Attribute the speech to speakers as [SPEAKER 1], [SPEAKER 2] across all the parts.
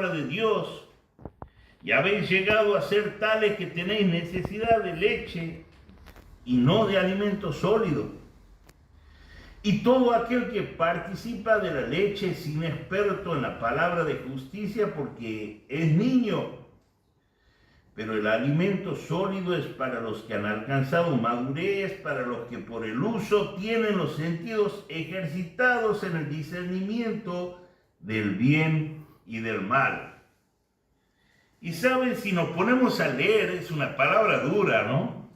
[SPEAKER 1] de Dios y habéis llegado a ser tales que tenéis necesidad de leche y no de alimento sólido. Y todo aquel que participa de la leche es inexperto en la palabra de justicia porque es niño. Pero el alimento sólido es para los que han alcanzado madurez, para los que por el uso tienen los sentidos ejercitados en el discernimiento del bien y del mal. Y saben, si nos ponemos a leer, es una palabra dura, ¿no?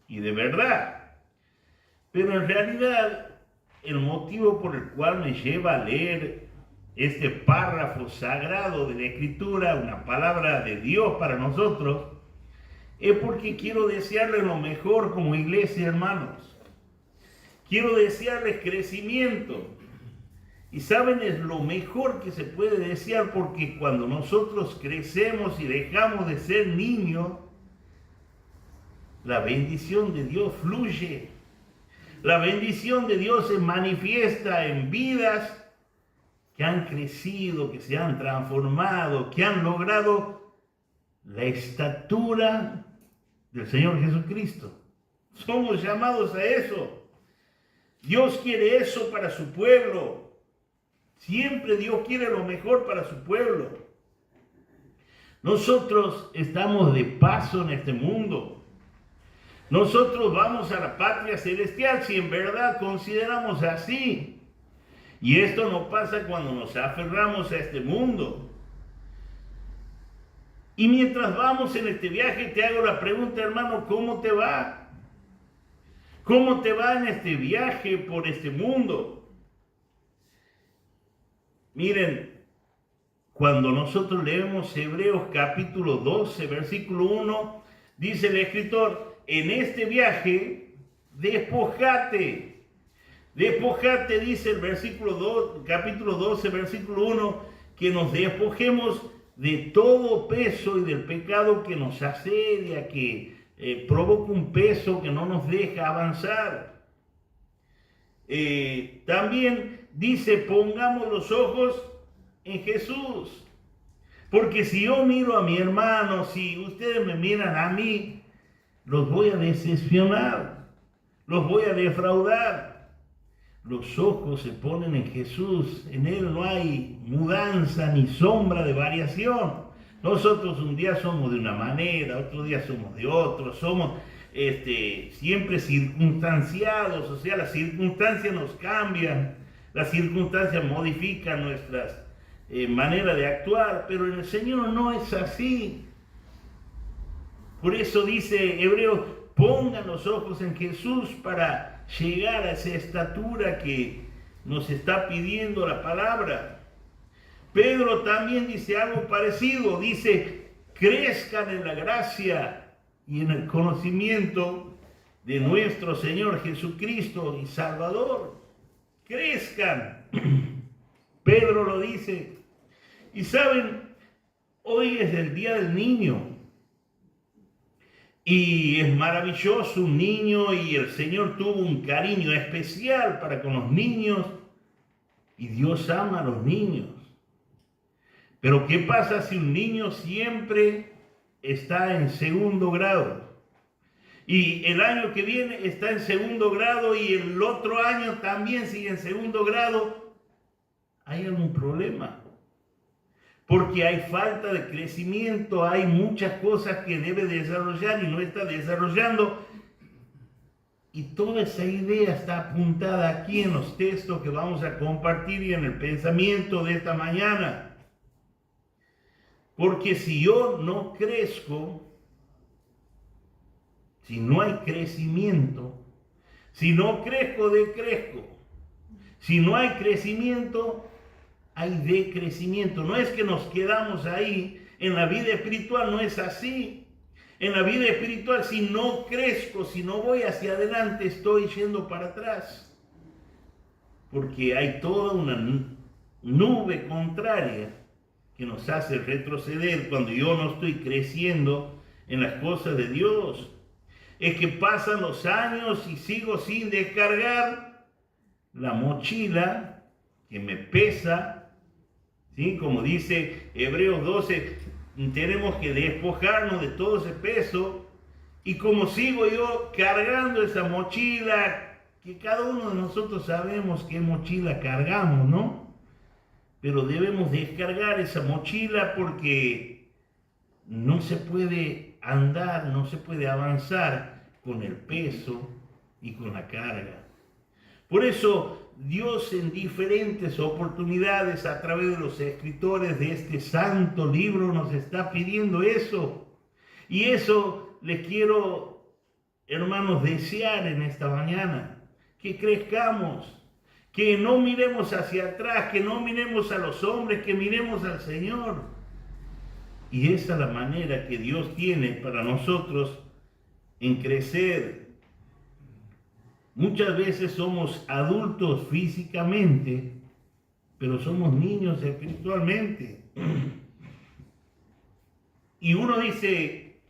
[SPEAKER 1] Y de verdad. Pero en realidad, el motivo por el cual me lleva a leer este párrafo sagrado de la Escritura, una palabra de Dios para nosotros, es porque quiero desearles lo mejor como iglesia, hermanos. Quiero desearles crecimiento. Y saben, es lo mejor que se puede desear porque cuando nosotros crecemos y dejamos de ser niños, la bendición de Dios fluye. La bendición de Dios se manifiesta en vidas que han crecido, que se han transformado, que han logrado la estatura del Señor Jesucristo. Somos llamados a eso. Dios quiere eso para su pueblo. Siempre Dios quiere lo mejor para su pueblo. Nosotros estamos de paso en este mundo. Nosotros vamos a la patria celestial si en verdad consideramos así. Y esto no pasa cuando nos aferramos a este mundo. Y mientras vamos en este viaje, te hago la pregunta, hermano, ¿cómo te va? ¿Cómo te va en este viaje por este mundo? Miren, cuando nosotros leemos Hebreos capítulo 12, versículo 1, dice el escritor, en este viaje, despojate. Despojate, dice el versículo 2, capítulo 12, versículo 1, que nos despojemos de todo peso y del pecado que nos asedia, que provoca un peso que no nos deja avanzar. También dice, pongamos los ojos en Jesús. Porque si yo miro a mi hermano, si ustedes me miran a mí, los voy a decepcionar, los voy a defraudar. Los ojos se ponen en Jesús, en Él no hay mudanza ni sombra de variación. Nosotros un día somos de una manera, otro día somos de otro, somos siempre circunstanciados, o sea, las circunstancias nos cambian, las circunstancias modifican nuestras maneras de actuar, pero en el Señor no es así. Por eso dice Hebreos, pongan los ojos en Jesús para llegar a esa estatura que nos está pidiendo la palabra. Pedro también dice algo parecido, dice, crezcan en la gracia y en el conocimiento de nuestro Señor Jesucristo y Salvador. Crezcan. Pedro lo dice. Y saben, hoy es el Día del Niño. Y es maravilloso un niño y el Señor tuvo un cariño especial para con los niños. Y Dios ama a los niños. Pero ¿qué pasa si un niño siempre está en segundo grado? Y el año que viene está en segundo grado y el otro año también sigue en segundo grado. ¿Hay algún problema? Porque hay falta de crecimiento, hay muchas cosas que debe desarrollar y no está desarrollando. Y toda esa idea está apuntada aquí en los textos que vamos a compartir y en el pensamiento de esta mañana. Porque si yo no crezco, si no hay crecimiento, si no crezco, decrezco. Si no hay crecimiento, hay decrecimiento. No es que nos quedamos ahí. En la vida espiritual no es así. En la vida espiritual, si no crezco, si no voy hacia adelante, estoy yendo para atrás. Porque hay toda una nube contraria que nos hace retroceder cuando yo no estoy creciendo en las cosas de Dios. Es que pasan los años y sigo sin descargar la mochila que me pesa, ¿sí? Como dice Hebreos 12, tenemos que despojarnos de todo ese peso. Y como sigo yo cargando esa mochila, que cada uno de nosotros sabemos qué mochila cargamos, ¿no? Pero debemos descargar esa mochila porque no se puede andar, no se puede avanzar con el peso y con la carga. Por eso Dios en diferentes oportunidades a través de los escritores de este santo libro nos está pidiendo eso. Y eso les quiero, hermanos, desear en esta mañana, que crezcamos, que no miremos hacia atrás, que no miremos a los hombres, que miremos al Señor. Y esa es la manera que Dios tiene para nosotros en crecer. Muchas veces somos adultos físicamente, pero somos niños espiritualmente. Y uno dice,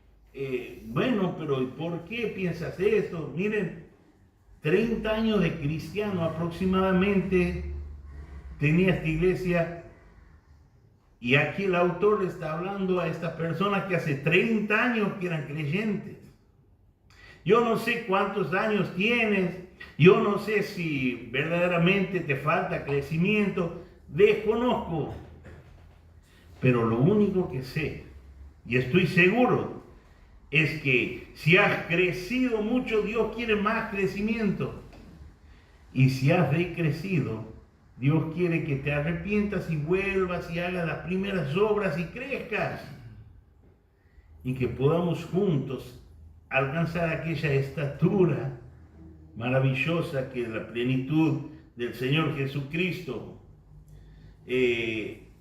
[SPEAKER 1] bueno, pero ¿y por qué piensas esto? Miren, 30 años de cristiano aproximadamente tenía esta iglesia, y aquí el autor le está hablando a estas personas que hace 30 años que eran creyentes. Yo no sé cuántos años tienes, yo no sé si verdaderamente te falta crecimiento, desconozco. Pero lo único que sé, y estoy seguro, es que si has crecido mucho, Dios quiere más crecimiento. Y si has decrecido, Dios quiere que te arrepientas y vuelvas y hagas las primeras obras y crezcas. Y que podamos juntos alcanzar aquella estatura maravillosa que es la plenitud del Señor Jesucristo.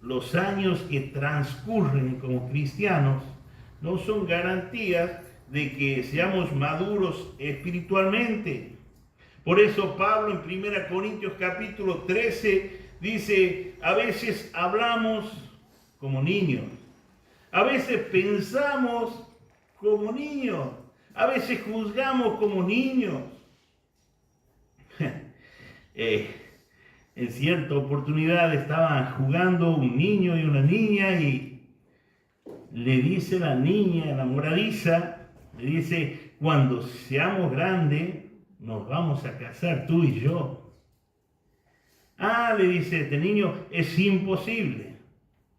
[SPEAKER 1] Los años que transcurren como cristianos no son garantías de que seamos maduros espiritualmente. Por eso Pablo en 1 Corintios capítulo 13 dice, a veces hablamos como niños, a veces pensamos como niños, a veces juzgamos como niños. En cierta oportunidad estaban jugando un niño y una niña y le dice la niña enamoradiza, le dice, cuando seamos grandes nos vamos a casar tú y yo. Ah, le dice este niño, es imposible.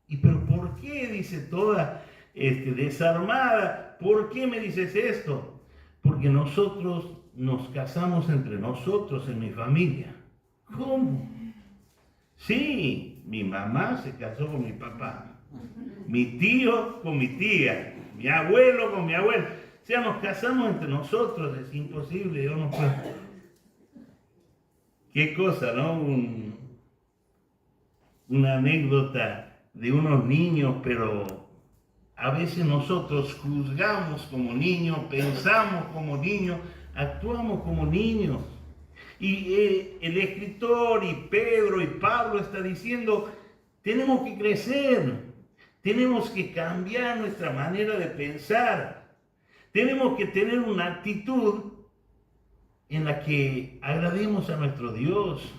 [SPEAKER 1] ¿Y pero por qué? Dice toda desarmada, ¿por qué me dices esto? Porque nosotros nos casamos entre nosotros en mi familia. ¿Cómo? Sí, mi mamá se casó con mi papá, mi tío con mi tía, mi abuelo con mi abuelo. O sea, nos casamos entre nosotros, es imposible, yo no puedo. Qué cosa, ¿no? Una anécdota de unos niños, pero a veces nosotros juzgamos como niños, pensamos como niños, actuamos como niños. Y el escritor y Pedro y Pablo está diciendo, tenemos que crecer, tenemos que cambiar nuestra manera de pensar, tenemos que tener una actitud en la que agrademos a nuestro Dios.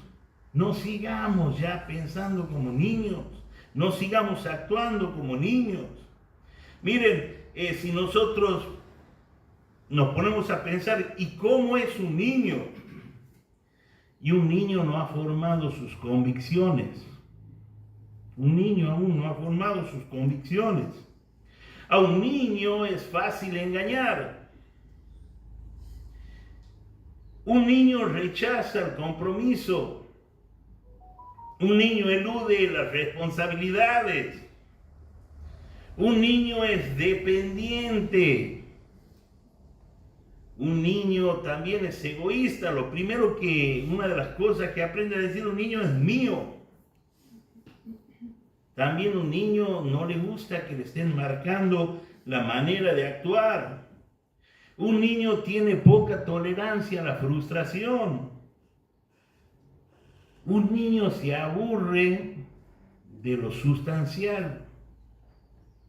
[SPEAKER 1] No sigamos ya pensando como niños, no sigamos actuando como niños. Miren, si nosotros nos ponemos a pensar, ¿y cómo es un niño? Y un niño no ha formado sus convicciones. Un niño aún no ha formado sus convicciones. A un niño es fácil engañar. Un niño rechaza el compromiso. Un niño elude las responsabilidades. Un niño es dependiente. Un niño también es egoísta. Lo primero una de las cosas que aprende a decir un niño es mío. También un niño no le gusta que le estén marcando la manera de actuar. Un niño tiene poca tolerancia a la frustración. Un niño se aburre de lo sustancial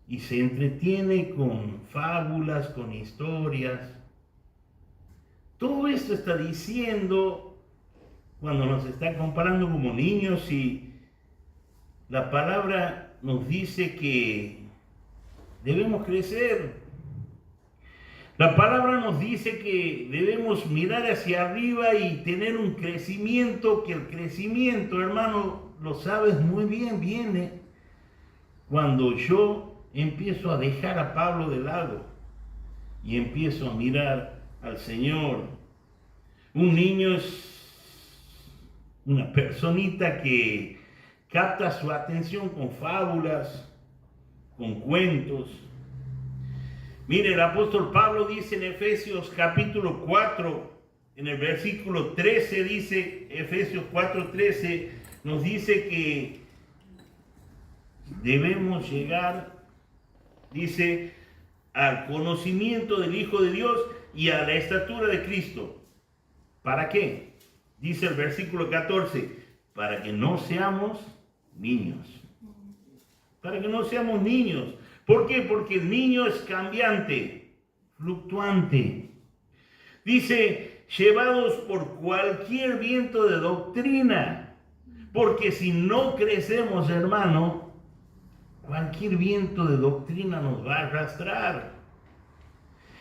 [SPEAKER 1] y se entretiene con fábulas, con historias. Todo esto está diciendo, cuando nos está comparando como niños, y la palabra nos dice que debemos crecer. La palabra nos dice que debemos mirar hacia arriba y tener un crecimiento, que el crecimiento, hermano, lo sabes muy bien, viene cuando yo empiezo a dejar a Pablo de lado y empiezo a mirar al Señor. Un niño es una personita que capta su atención con fábulas, con cuentos. Mire, el apóstol Pablo dice en Efesios capítulo 4, en el versículo 13, dice, Efesios 4:13, nos dice que debemos llegar, dice, al conocimiento del Hijo de Dios y a la estatura de Cristo. ¿Para qué? Dice el versículo 14, para que no seamos niños. Para que no seamos niños. ¿Por qué? Porque el niño es cambiante, fluctuante. Dice, llevados por cualquier viento de doctrina. Porque si no crecemos, hermano, cualquier viento de doctrina nos va a arrastrar.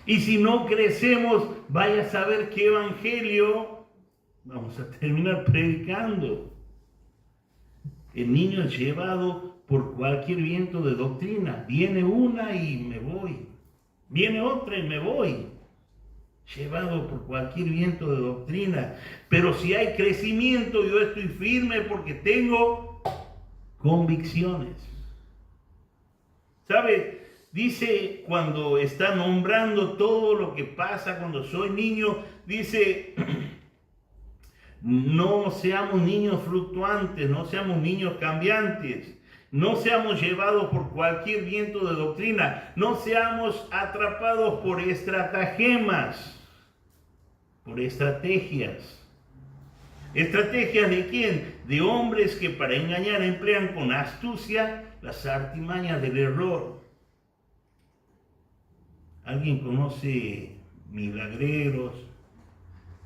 [SPEAKER 1] Y si no crecemos, vaya a saber qué evangelio vamos a terminar predicando. El niño es llevado por cualquier viento de doctrina. Viene una y me voy. Viene otra y me voy. Llevado por cualquier viento de doctrina. Pero si hay crecimiento, yo estoy firme porque tengo convicciones. ¿Sabe? Dice cuando está nombrando todo lo que pasa cuando soy niño, dice, no seamos niños fluctuantes, no seamos niños cambiantes. No seamos llevados por cualquier viento de doctrina. No seamos atrapados por estratagemas, por estrategias. ¿Estrategias de quién? De hombres que para engañar emplean con astucia las artimañas del error. ¿Alguien conoce milagreros?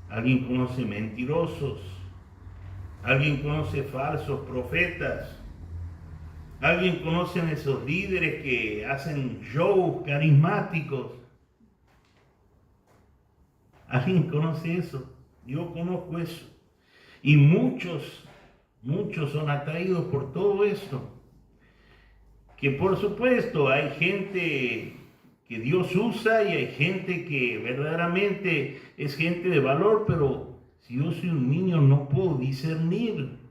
[SPEAKER 1] ¿Alguien conoce mentirosos? ¿Alguien conoce falsos profetas? ¿Alguien conoce a esos líderes que hacen shows carismáticos? ¿Alguien conoce eso? Yo conozco eso. Y muchos son atraídos por todo esto. Que por supuesto hay gente que Dios usa y hay gente que verdaderamente es gente de valor, pero si yo soy un niño no puedo discernir.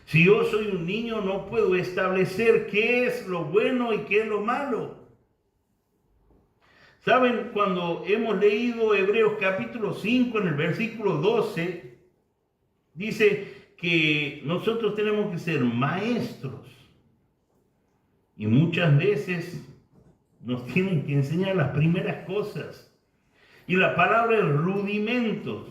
[SPEAKER 1] Si yo soy un niño, no puedo establecer qué es lo bueno y qué es lo malo. ¿Saben? Cuando hemos leído Hebreos capítulo 5 en el versículo 12, dice que nosotros tenemos que ser maestros. Y muchas veces nos tienen que enseñar las primeras cosas. Y la palabra es rudimentos.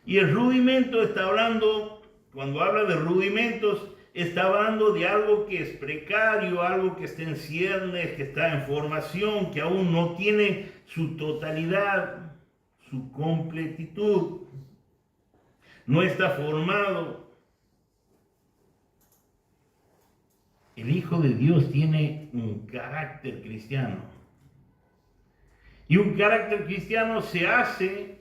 [SPEAKER 1] Y el rudimento está hablando... Cuando habla de rudimentos, está hablando de algo que es precario, algo que está en ciernes, que está en formación, que aún no tiene su totalidad, su completitud. No está formado. El Hijo de Dios tiene un carácter cristiano. Y un carácter cristiano se hace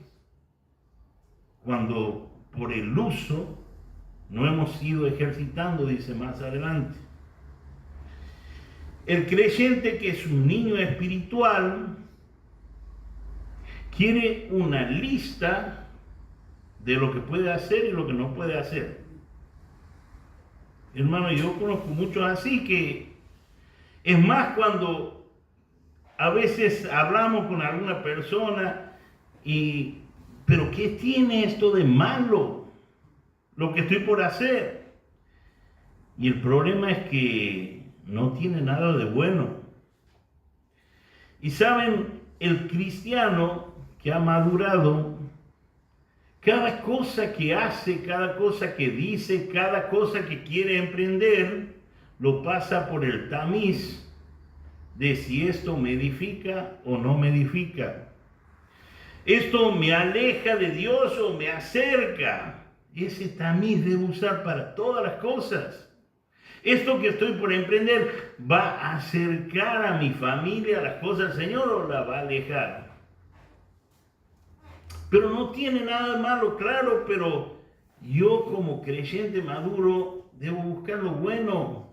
[SPEAKER 1] cuando por el uso no hemos ido ejercitando, dice más adelante. El creyente que es un niño espiritual quiere una lista de lo que puede hacer y lo que no puede hacer. Hermano, yo conozco muchos así que es más cuando a veces hablamos con alguna persona pero ¿qué tiene esto de malo? Lo que estoy por hacer. Y el problema es que no tiene nada de bueno. Y saben, el cristiano que ha madurado, cada cosa que hace, cada cosa que dice, cada cosa que quiere emprender, lo pasa por el tamiz de si esto me edifica o no me edifica. Esto me aleja de Dios o me acerca. Ese tamiz debe usar para todas las cosas. ¿Esto que estoy por emprender va a acercar a mi familia a las cosas del Señor o la va a alejar? Pero no tiene nada de malo, claro, pero yo como creyente maduro debo buscar lo bueno,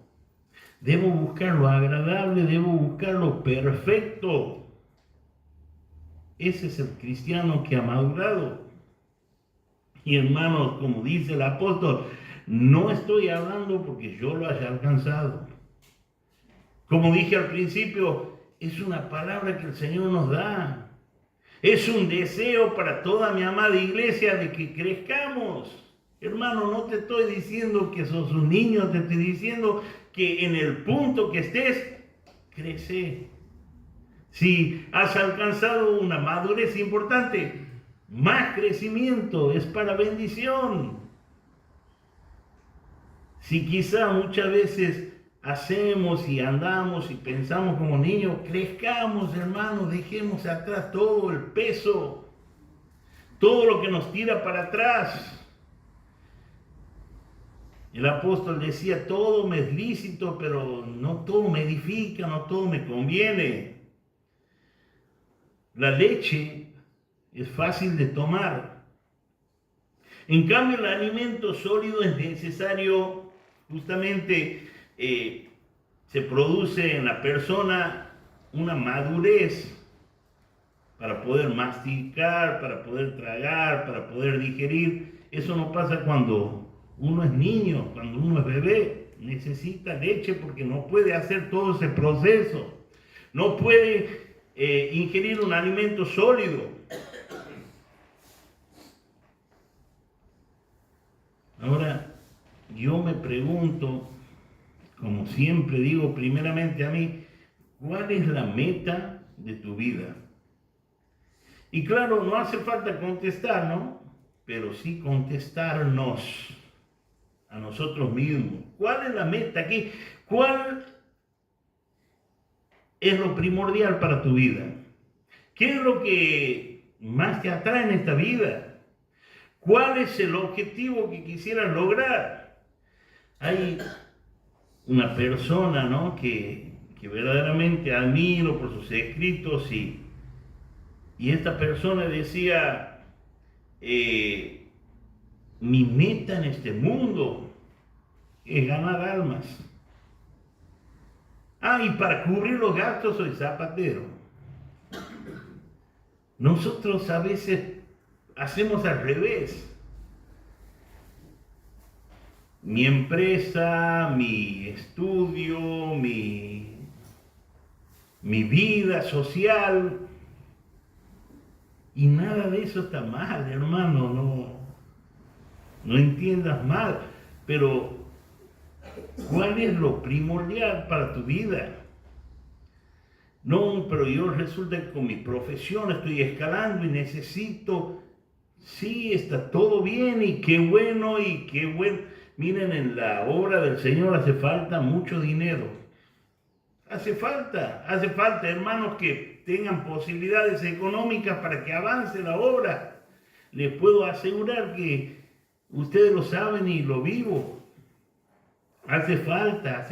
[SPEAKER 1] debo buscar lo agradable, debo buscar lo perfecto. Ese es el cristiano que ha madurado. Y hermanos, como dice el apóstol, no estoy hablando porque yo lo haya alcanzado. Como dije al principio, es una palabra que el Señor nos da. Es un deseo para toda mi amada iglesia de que crezcamos. Hermano, no te estoy diciendo que sos un niño, te estoy diciendo que en el punto que estés, crece. Si has alcanzado una madurez importante, más crecimiento es para bendición. Si quizá muchas veces hacemos y andamos y pensamos como niños, crezcamos, hermanos, dejemos atrás todo el peso, todo lo que nos tira para atrás. El apóstol decía, todo me es lícito, pero no todo me edifica, no todo me conviene. La leche es fácil de tomar. En cambio, el alimento sólido es necesario, justamente se produce en la persona una madurez para poder masticar, para poder tragar, para poder digerir. Eso no pasa cuando uno es niño, cuando uno es bebé. Necesita leche porque no puede hacer todo ese proceso. No puede ingerir un alimento sólido. Ahora, yo me pregunto, como siempre digo, primeramente a mí, ¿cuál es la meta de tu vida? Y claro, no hace falta contestar, ¿no? Pero sí contestarnos a nosotros mismos. ¿Cuál es la meta aquí? ¿Cuál es lo primordial para tu vida? ¿Qué es lo que más te atrae en esta vida? ¿Cuál es el objetivo que quisieras lograr? Hay una persona, ¿no?, que verdaderamente admiro por sus escritos y esta persona decía, mi meta en este mundo es ganar almas. Y para cubrir los gastos soy zapatero. Nosotros a veces hacemos al revés. Mi empresa, mi estudio, mi vida social, y nada de eso está mal, hermano, no entiendas mal, pero ¿cuál es lo primordial para tu vida? No, pero yo resulta que con mi profesión estoy escalando y necesito, sí, está todo bien y qué bueno. Miren, en la obra del Señor hace falta mucho dinero. Hace falta, hermanos, que tengan posibilidades económicas para que avance la obra. Les puedo asegurar que ustedes lo saben y lo vivo. Hace falta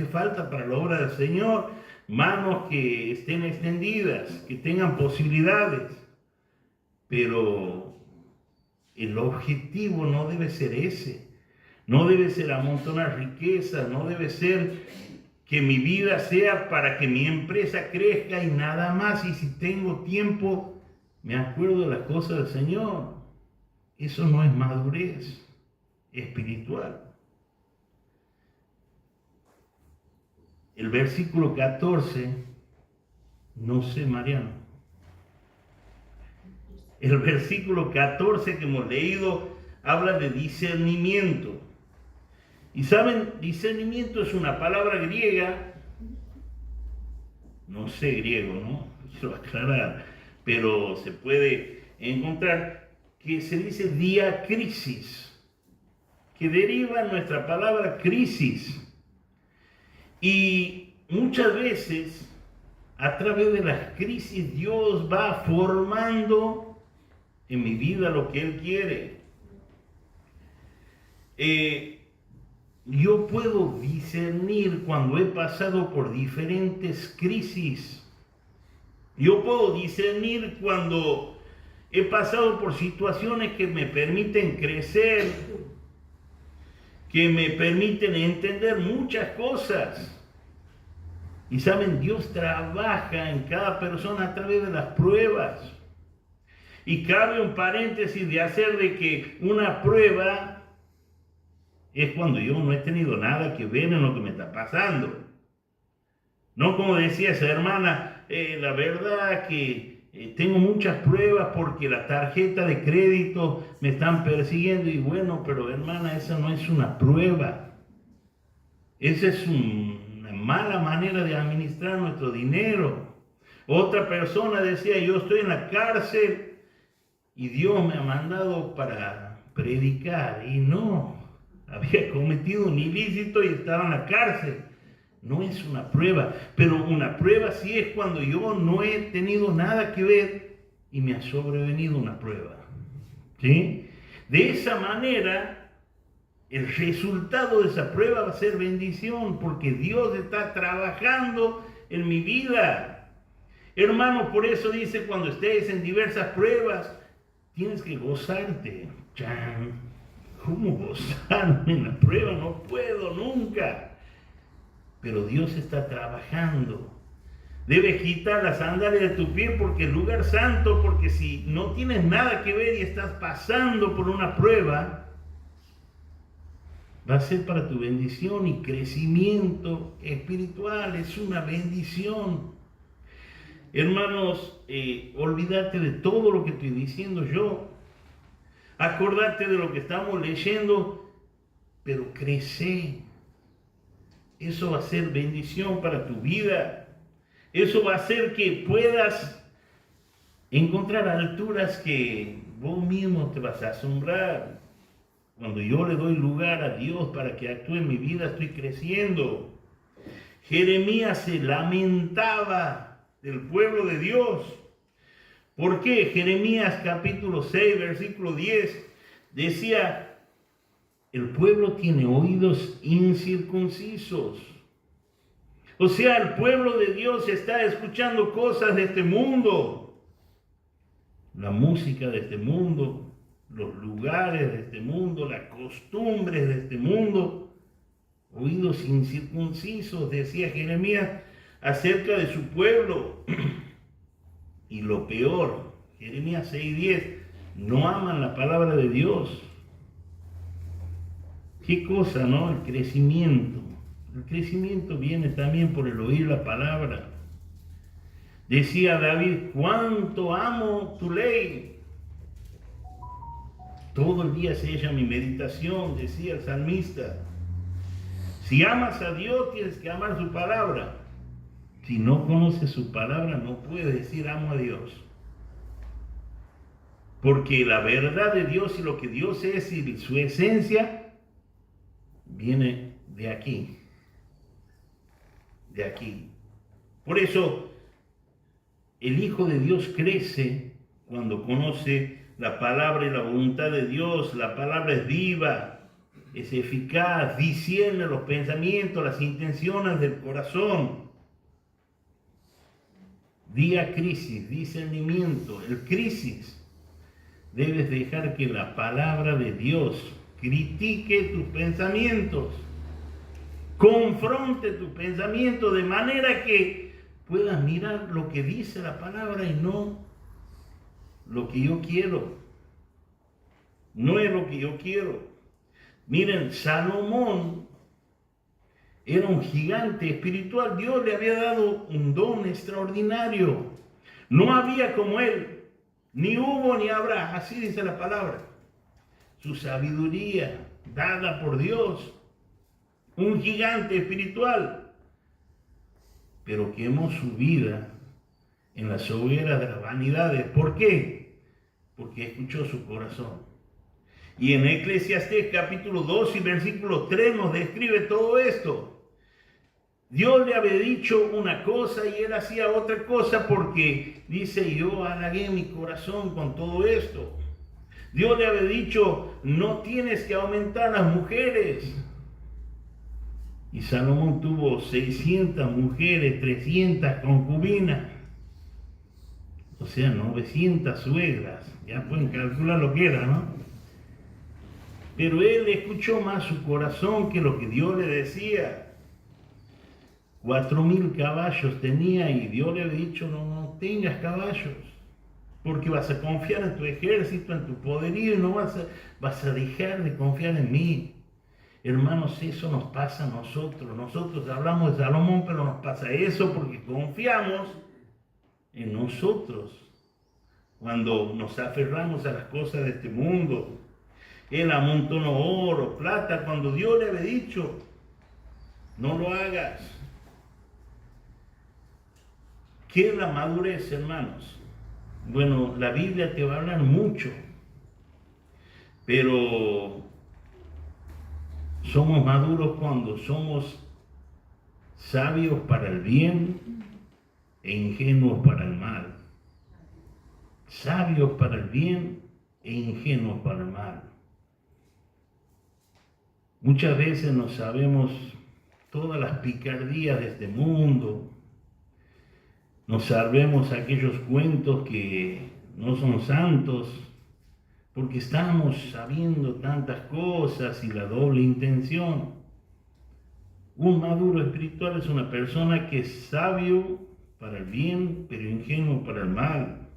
[SPEAKER 1] para la obra del Señor manos que estén extendidas, que tengan posibilidades. Pero el objetivo no debe ser ese. No debe ser amontonar riqueza, no debe ser que mi vida sea para que mi empresa crezca y nada más. Y si tengo tiempo, me acuerdo de las cosas del Señor. Eso no es madurez espiritual. El versículo 14, no sé, Mariano. El versículo 14 que hemos leído habla de discernimiento. Y saben, discernimiento es una palabra griega, no sé griego, ¿no? Quiero aclarar, pero se puede encontrar que se dice diacrisis, que deriva en nuestra palabra crisis. Y muchas veces, a través de las crisis, Dios va formando en mi vida lo que Él quiere. yo puedo discernir cuando he pasado por diferentes crisis. Yo puedo discernir cuando he pasado por situaciones que me permiten crecer, que me permiten entender muchas cosas. Y saben, Dios trabaja en cada persona a través de las pruebas. Y cabe un paréntesis de hacer de que una prueba es cuando yo no he tenido nada que ver en lo que me está pasando. No como decía esa hermana, la verdad que tengo muchas pruebas porque la tarjeta de crédito me están persiguiendo. Y bueno, pero hermana, esa no es una prueba. Esa es una mala manera de administrar nuestro dinero. Otra persona decía, yo estoy en la cárcel y Dios me ha mandado para predicar. Y no, había cometido un ilícito y estaba en la cárcel. No es una prueba, pero una prueba sí es cuando yo no he tenido nada que ver y me ha sobrevenido una prueba. ¿Sí? De esa manera, el resultado de esa prueba va a ser bendición, porque Dios está trabajando en mi vida. Hermano, por eso dice, cuando estés en diversas pruebas, tienes que gozarte. ¡Chan! ¿Cómo gozarme en la prueba? No puedo nunca. Pero Dios está trabajando. Debes quitar las sandalias de tu pie porque el lugar santo, porque si no tienes nada que ver y estás pasando por una prueba, va a ser para tu bendición y crecimiento espiritual. Es una bendición. Hermanos, olvídate de todo lo que estoy diciendo yo. Acordate de lo que estamos leyendo, pero crece. Eso va a ser bendición para tu vida. Eso va a hacer que puedas encontrar alturas que vos mismo te vas a asombrar. Cuando yo le doy lugar a Dios para que actúe en mi vida, estoy creciendo. Jeremías se lamentaba del pueblo de Dios. ¿Por qué? Jeremías capítulo 6, versículo 10, decía, el pueblo tiene oídos incircuncisos. O sea, el pueblo de Dios está escuchando cosas de este mundo. La música de este mundo, los lugares de este mundo, las costumbres de este mundo. Oídos incircuncisos, decía Jeremías acerca de su pueblo. Y lo peor, Jeremías 6:10, no aman la palabra de Dios. ¿Qué cosa, no? El crecimiento. El crecimiento viene también por el oír la palabra. Decía David, cuánto amo tu ley. Todo el día es ella mi meditación, decía el salmista. Si amas a Dios, tienes que amar su palabra. Si no conoces su palabra, no puedes decir amo a Dios. Porque la verdad de Dios y lo que Dios es y su esencia viene de aquí. De aquí. Por eso, el Hijo de Dios crece cuando conoce la palabra y la voluntad de Dios. La palabra es viva, es eficaz, discierne los pensamientos, las intenciones del corazón. Día crisis, discernimiento. El crisis. Debes dejar que la palabra de Dios critique tus pensamientos, confronte tu pensamiento de manera que puedas mirar lo que dice la palabra y no lo que yo quiero. No es lo que yo quiero. Miren, Salomón era un gigante espiritual. Dios le había dado un don extraordinario. No había como él, ni hubo ni habrá, así dice la palabra. Su sabiduría dada por Dios, un gigante espiritual, pero quemó su vida en las hogueras de las vanidades. ¿Por qué? Porque escuchó su corazón. Y en Eclesiastés capítulo 2 y versículo 3 nos describe todo esto. Dios le había dicho una cosa y él hacía otra cosa porque dice, yo halagué mi corazón con todo esto. Dios le había dicho, no tienes que aumentar las mujeres. Y Salomón tuvo 600 mujeres, 300 concubinas, o sea, 900 suegras. Ya pueden calcular lo que era, ¿no? Pero él escuchó más su corazón que lo que Dios le decía. 4.000 caballos tenía y Dios le había dicho, no tengas caballos, porque vas a confiar en tu ejército, en tu poderío, y no vas a dejar de confiar en mí. Hermanos, eso nos pasa a nosotros. Nosotros hablamos de Salomón, pero nos pasa eso porque confiamos en nosotros. Cuando nos aferramos a las cosas de este mundo, él amontonó oro, plata, cuando Dios le había dicho, no lo hagas. ¿Qué es la madurez, hermanos? Bueno, la Biblia te va a hablar mucho, pero somos maduros cuando somos sabios para el bien e ingenuos para el mal. Sabios para el bien e ingenuos para el mal. Muchas veces no sabemos todas las picardías de este mundo. No sabemos aquellos cuentos que no son santos, porque estamos sabiendo tantas cosas y la doble intención. Un maduro espiritual es una persona que es sabio para el bien, pero ingenuo para el mal.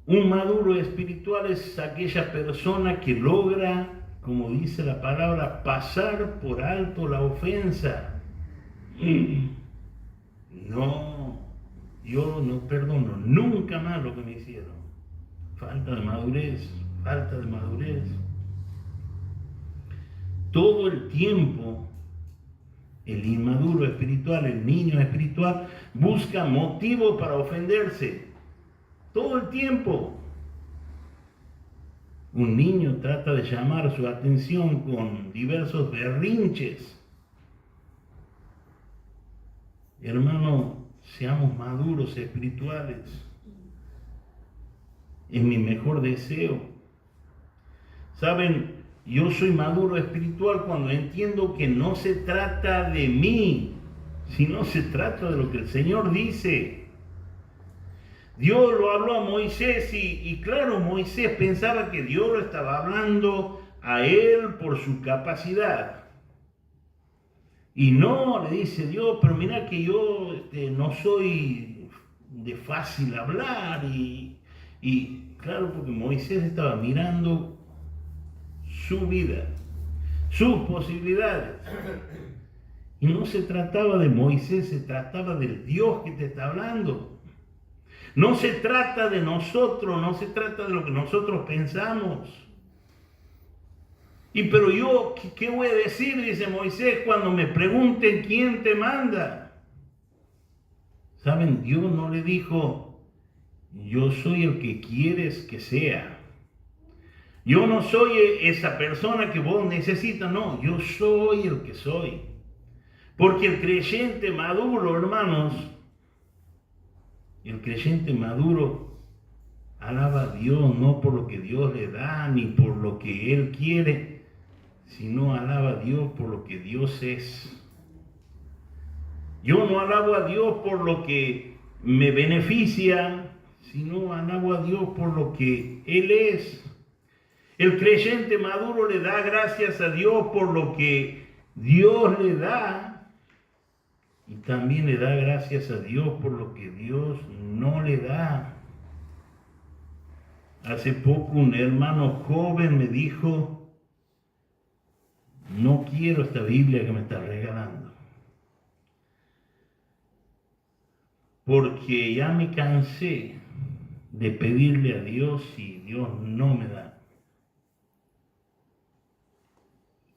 [SPEAKER 1] Un maduro espiritual es aquella persona que logra, como dice la palabra, pasar por alto la ofensa. No, yo no perdono nunca más lo que me hicieron. Falta de madurez, falta de madurez. Todo el tiempo, el inmaduro espiritual, el niño espiritual, busca motivo para ofenderse. Todo el tiempo. Un niño trata de llamar su atención con diversos berrinches. Hermano, seamos maduros espirituales. Es mi mejor deseo. Saben, yo soy maduro espiritual cuando entiendo que no se trata de mí, sino se trata de lo que el Señor dice. Dios lo habló a Moisés y claro, Moisés pensaba que Dios lo estaba hablando a él por su capacidad. Y no, le dice Dios, pero mira que yo no soy de fácil hablar. Y claro, porque Moisés estaba mirando su vida, sus posibilidades. Y no se trataba de Moisés, se trataba del Dios que te está hablando. No se trata de nosotros, no se trata de lo que nosotros pensamos. Y pero yo, ¿qué voy a decir? Dice Moisés, cuando me pregunten quién te manda. ¿Saben? Dios no le dijo, yo soy el que quieres que sea. Yo no soy esa persona que vos necesitas, no, yo soy el que soy. Porque el creyente maduro, hermanos, el creyente maduro alaba a Dios no por lo que Dios le da ni por lo que Él quiere, sino alaba a Dios por lo que Dios es. Yo no alabo a Dios por lo que me beneficia, sino alabo a Dios por lo que Él es. El creyente maduro le da gracias a Dios por lo que Dios le da. Y también le da gracias a Dios por lo que Dios no le da. Hace poco un hermano joven me dijo, no quiero esta Biblia que me está regalando. Porque ya me cansé de pedirle a Dios y Dios no me da.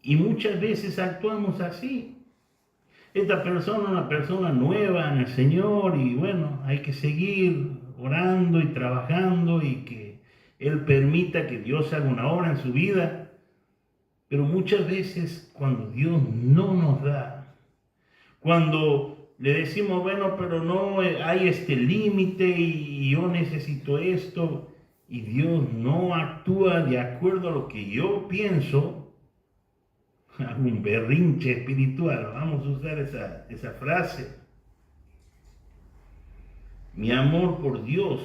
[SPEAKER 1] Y muchas veces actuamos así. Esta persona es una persona nueva en el Señor y bueno, hay que seguir orando y trabajando y que Él permita que Dios haga una obra en su vida. Pero muchas veces cuando Dios no nos da, cuando le decimos, bueno, pero no hay este límite y yo necesito esto, y Dios no actúa de acuerdo a lo que yo pienso, hago un berrinche espiritual, vamos a usar esa frase. Mi amor por Dios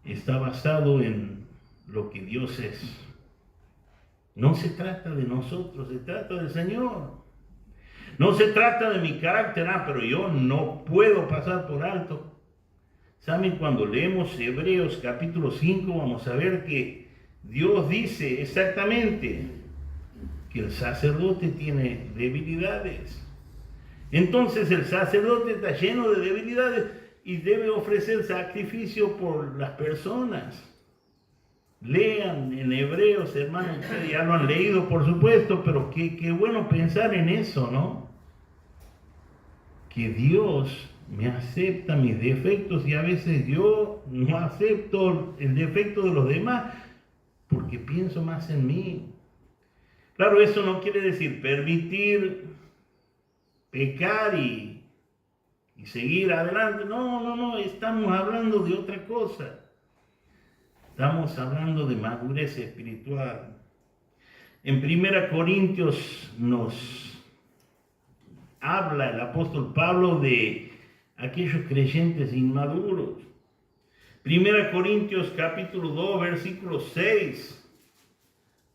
[SPEAKER 1] está basado en lo que Dios es. No se trata de nosotros, se trata del Señor. No se trata de mi carácter, pero yo no puedo pasar por alto. ¿Saben? Cuando leemos Hebreos capítulo 5, vamos a ver que Dios dice exactamente que el sacerdote tiene debilidades. Entonces el sacerdote está lleno de debilidades y debe ofrecer sacrificio por las personas. Lean en Hebreos, hermanos, ustedes ya lo han leído por supuesto, pero qué bueno pensar en eso, ¿no? Que Dios me acepta mis defectos y a veces yo no acepto el defecto de los demás porque pienso más en mí. Claro, eso no quiere decir permitir pecar y seguir adelante. No, estamos hablando de otra cosa. Estamos hablando de madurez espiritual. En 1 Corintios nos habla el apóstol Pablo de aquellos creyentes inmaduros. 1 Corintios capítulo 2, versículo 6,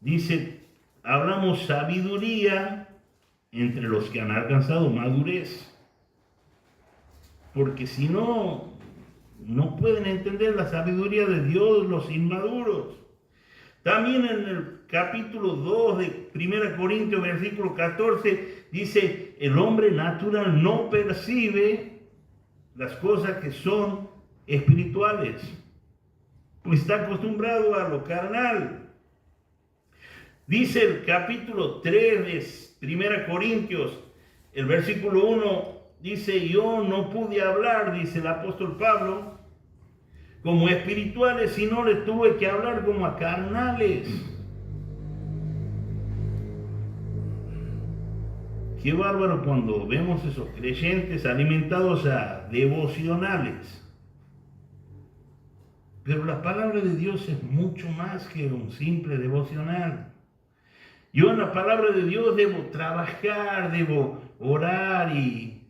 [SPEAKER 1] dice, hablamos sabiduría entre los que han alcanzado madurez, porque si no pueden entender la sabiduría de Dios los inmaduros. También en el capítulo 2 de 1 Corintios, versículo 14, dice, el hombre natural no percibe las cosas que son espirituales, pues está acostumbrado a lo carnal. Dice el capítulo 3 de 1 Corintios, el versículo 1, dice, yo no pude hablar, dice el apóstol Pablo, como espirituales, sino le tuve que hablar como a carnales. Qué bárbaro cuando vemos esos creyentes alimentados a devocionales. Pero la palabra de Dios es mucho más que un simple devocional. Yo en la palabra de Dios debo trabajar, debo orar y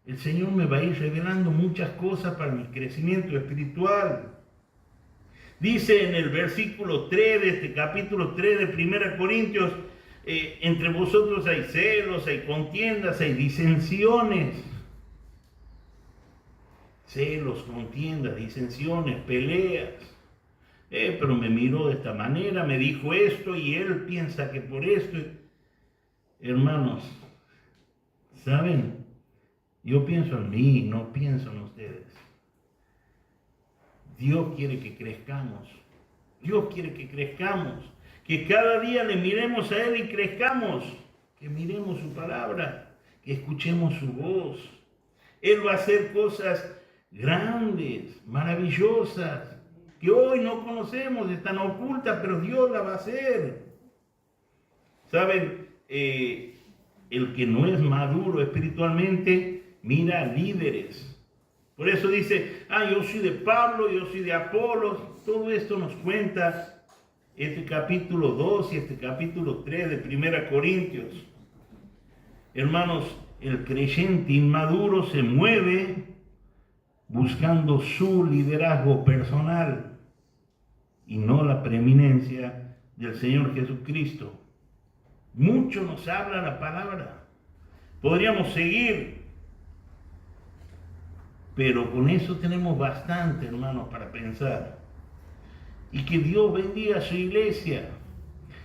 [SPEAKER 1] el Señor me va a ir revelando muchas cosas para mi crecimiento espiritual. Dice en el versículo 3 de este capítulo 3 de 1 Corintios, entre vosotros hay celos, hay contiendas, hay disensiones. Celos, contiendas, disensiones, peleas. Pero me miró de esta manera, me dijo esto y él piensa que por esto. Hermanos, ¿saben? Yo pienso en mí, no pienso en ustedes. Dios quiere que crezcamos. Dios quiere que crezcamos. Que cada día le miremos a Él y crezcamos. Que miremos su palabra. Que escuchemos su voz. Él va a hacer cosas grandes, maravillosas, que hoy no conocemos, están ocultas, pero Dios las va a hacer. ¿Saben? El que no es maduro espiritualmente, mira a líderes. Por eso dice, yo soy de Pablo, yo soy de Apolos. Todo esto nos cuenta este capítulo 2 y este capítulo 3 de 1 Corintios. Hermanos, el creyente inmaduro se mueve buscando su liderazgo personal y no la preeminencia del Señor Jesucristo. Mucho nos habla la palabra. Podríamos seguir, pero con eso tenemos bastante, hermanos, para pensar. Y que Dios bendiga a su iglesia.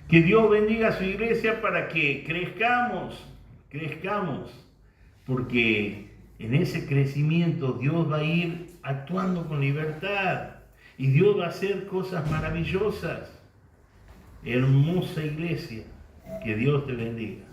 [SPEAKER 1] Que Dios bendiga a su iglesia para que crezcamos. Porque en ese crecimiento Dios va a ir actuando con libertad. Y Dios va a hacer cosas maravillosas. Hermosa iglesia. Que Dios te bendiga.